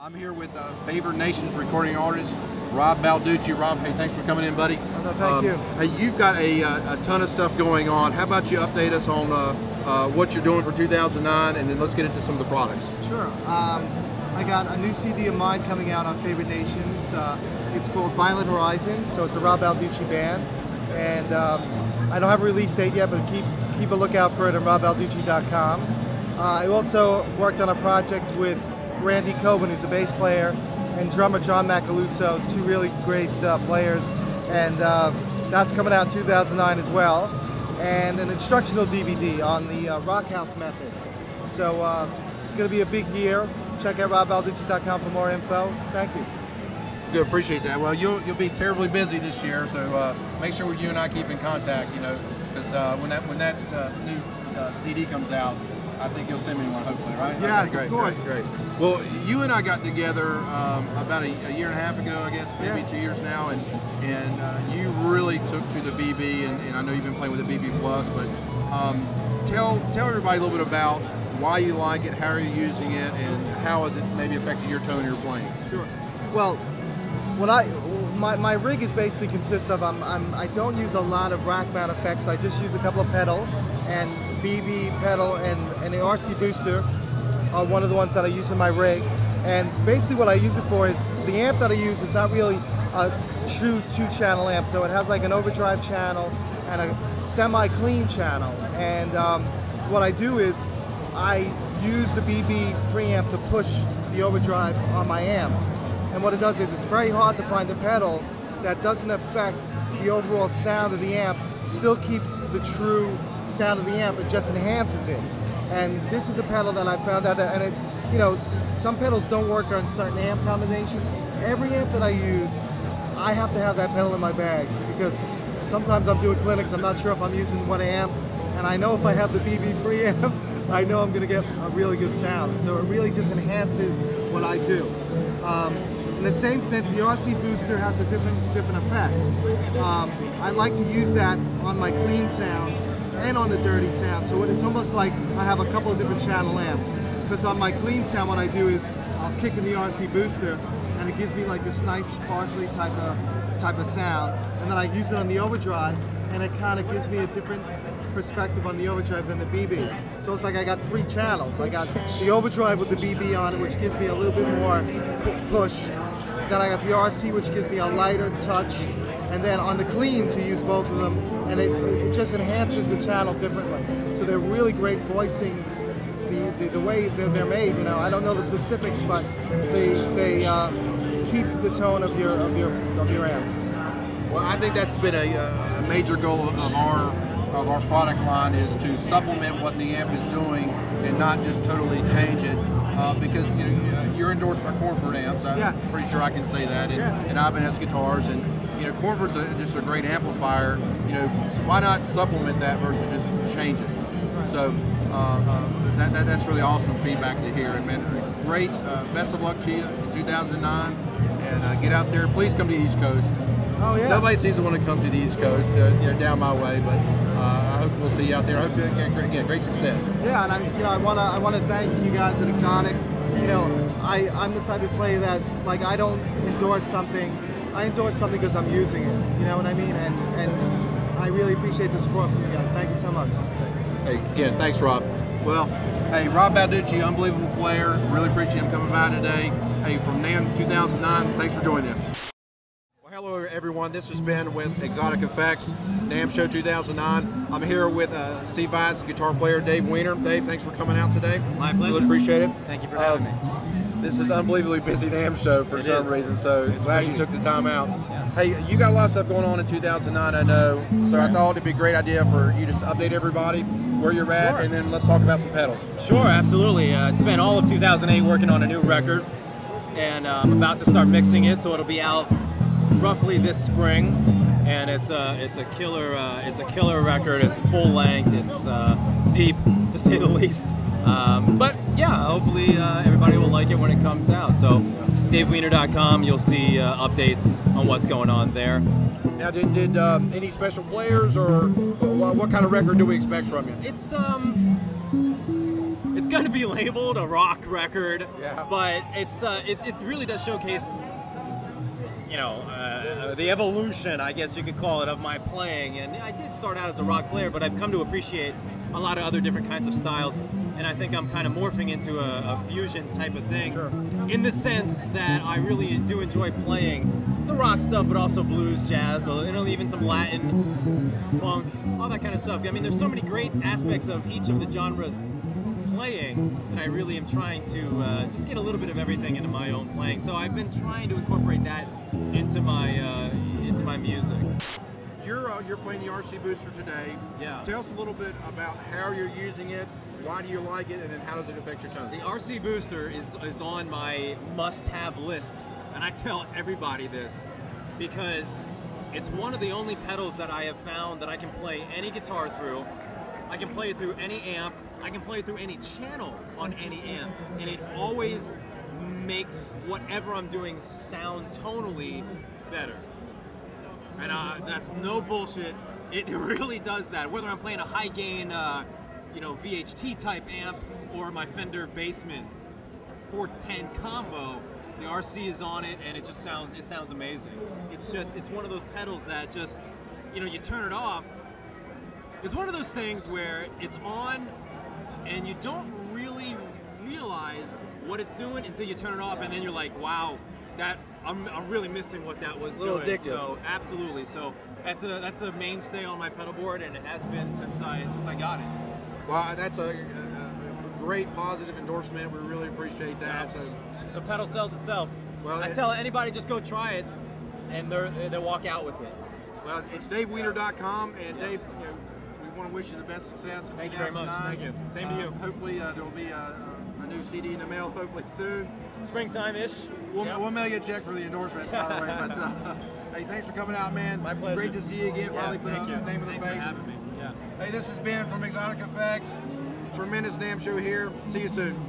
I'm here with Favored Nations recording artist, Rob Balducci. Rob, hey, thanks for coming in, buddy. No, thank you. Hey, you've got a ton of stuff going on. How about you update us on what you're doing for 2009, and then let's get into some of the products. Sure. I got a new CD of mine coming out on Favored Nations. It's called Violet Horizon, so it's the Rob Balducci band. And I don't have a release date yet, but keep a lookout for it on robbalducci.com. I also worked on a project with Randy Coben, who's a bass player, and drummer John Macaluso, two really great players, and that's coming out in 2009 as well, and an instructional DVD on the Rockhouse method. So it's going to be a big year. Check out robbalducci.com for more info. Thank you. Good, appreciate that. Well, you'll be terribly busy this year, so make sure you and I keep in contact. You know, because when that new CD comes out, I think you'll send me one, hopefully, right? Yes, okay, great, of course. Great. Well, you and I got together about a year and a half ago, I guess, maybe 2 years now, and you really took to the BB, and I know you've been playing with the BB Plus, but tell everybody a little bit about why you like it, how are you using it, and how has it maybe affected your tone of your playing? Sure. Well, when my rig is basically consists of I don't use a lot of rack mount effects. I just use a couple of pedals, and BB pedal and the RC booster are one of the ones that I use in my rig. And basically what I use it for is the amp that I use is not really a true two-channel amp, so it has like an overdrive channel and a semi-clean channel. And what I do is I use the BB preamp to push the overdrive on my amp. And what it does is it's very hard to find a pedal that doesn't affect the overall sound of the amp, still keeps the true sound of the amp, it just enhances it. And this is the pedal that I found out that, and it, you know, some pedals don't work on certain amp combinations. Every amp that I use, I have to have that pedal in my bag, because sometimes I'm doing clinics, I'm not sure if I'm using one amp, and I know if I have the BB preamp, I know I'm going to get a really good sound. So it really just enhances what I do. In the same sense, the RC booster has a different effect. I like to use that on my clean sound and on the dirty sound. So it's almost like I have a couple of different channel amps. Because on my clean sound, what I do is I'll kick in the RC booster, and it gives me like this nice sparkly type of sound. And then I use it on the overdrive, and it kind of gives me a different perspective on the overdrive than the BB. So it's like I got three channels. I got the overdrive with the BB on it, which gives me a little bit more push. Then I got the RC, which gives me a lighter touch. And then on the cleans, you use both of them, and it just enhances the channel differently. So they're really great voicings. The way they're made, you know, I don't know the specifics, but they keep the tone of your amps. Well, I think that's been a major goal of our product line, is to supplement what the amp is doing and not just totally change it. Because you know, you're endorsed by Cornford amps. I'm pretty sure I can say that, and Ibanez guitars, and you know, Cornford's just a great amplifier. You know, so why not supplement that versus just change it? So that's really awesome feedback to hear. And man, great. Best of luck to you in 2009, and get out there. Please come to the East Coast. Oh yeah. Nobody seems to want to come to the East Coast, you know, down my way, but I hope we'll see you out there. I hope you get great success. Yeah, and I want to thank you guys at Xotic. You know, I'm the type of player that, like, I don't endorse something. I endorse something because I'm using it. You know what I mean? And I really appreciate the support from you guys. Thank you so much. Hey, again, thanks, Rob. Well, hey, Rob Balducci, unbelievable player. Really appreciate him coming by today. Hey, from NAMM 2009, thanks for joining us. Hello everyone, this has been with Xotic Effects, NAMM Show 2009. I'm here with Steve Vai's guitar player, Dave Weiner. Dave, thanks for coming out today. My pleasure. Really appreciate it. Thank you for having me. This is an unbelievably busy NAMM show for some reason, so it's glad crazy. you took the time out. Yeah. Hey, you got a lot of stuff going on in 2009, I know, so I thought it'd be a great idea for you to update everybody where you're at, and then let's talk about some pedals. Sure, absolutely. I spent all of 2008 working on a new record, and I'm about to start mixing it, so it'll be out roughly this spring, and it's a killer record. It's full length. It's deep, to say the least. But yeah, hopefully everybody will like it when it comes out. So DaveWeiner.com, you'll see updates on what's going on there. Now, did any special players, or what kind of record do we expect from you? it's going to be labeled a rock record, Yeah. but it really does showcase, you know, the evolution, I guess you could call it, of my playing. And I did start out as a rock player, but I've come to appreciate a lot of other different kinds of styles, and I think I'm kind of morphing into a fusion type of thing. Sure. In the sense that I really do enjoy playing the rock stuff, but also blues, jazz, you know, even some Latin, funk, all that kind of stuff. I mean, there's so many great aspects of each of the genres playing, and I really am trying to just get a little bit of everything into my own playing. So I've been trying to incorporate that into my music. You're playing the RC Booster today. Yeah. Tell us a little bit about how you're using it, why do you like it, and then how does it affect your tone? The RC Booster is on my must-have list, and I tell everybody this because it's one of the only pedals that I have found that I can play any guitar through. I can play it through any amp. I can play it through any channel on any amp, and it always makes whatever I'm doing sound tonally better. And that's no bullshit. It really does that. Whether I'm playing a high gain, you know, VHT type amp or my Fender Bassman 410 combo, the RC is on it, and it sounds amazing. It's one of those pedals that just, you know, you turn it off. It's one of those things where it's on, and you don't really realize what it's doing until you turn it off, and then you're like, wow, I'm really missing what that was doing. A little addictive. So absolutely. So that's a mainstay on my pedal board, and it has been since I got it. Well, that's a great positive endorsement. We really appreciate that. So the pedal sells itself. Well, I tell anybody, just go try it, and they'll walk out with it. Well, it's DaveWeiner.com, and Dave, you know, we want to wish you the best success in 2009. Thank you very much. Thank you. Same to you. Hopefully, there will be a new CD in the mail, hopefully soon. Springtime-ish. We'll mail you a check for the endorsement, by the way. But hey, thanks for coming out, man. My pleasure. Great to see you again. Finally put a name with a Thanks face. for having me. Yeah. Hey, this has been from Xotic Effects. Tremendous NAMM show here. See you soon.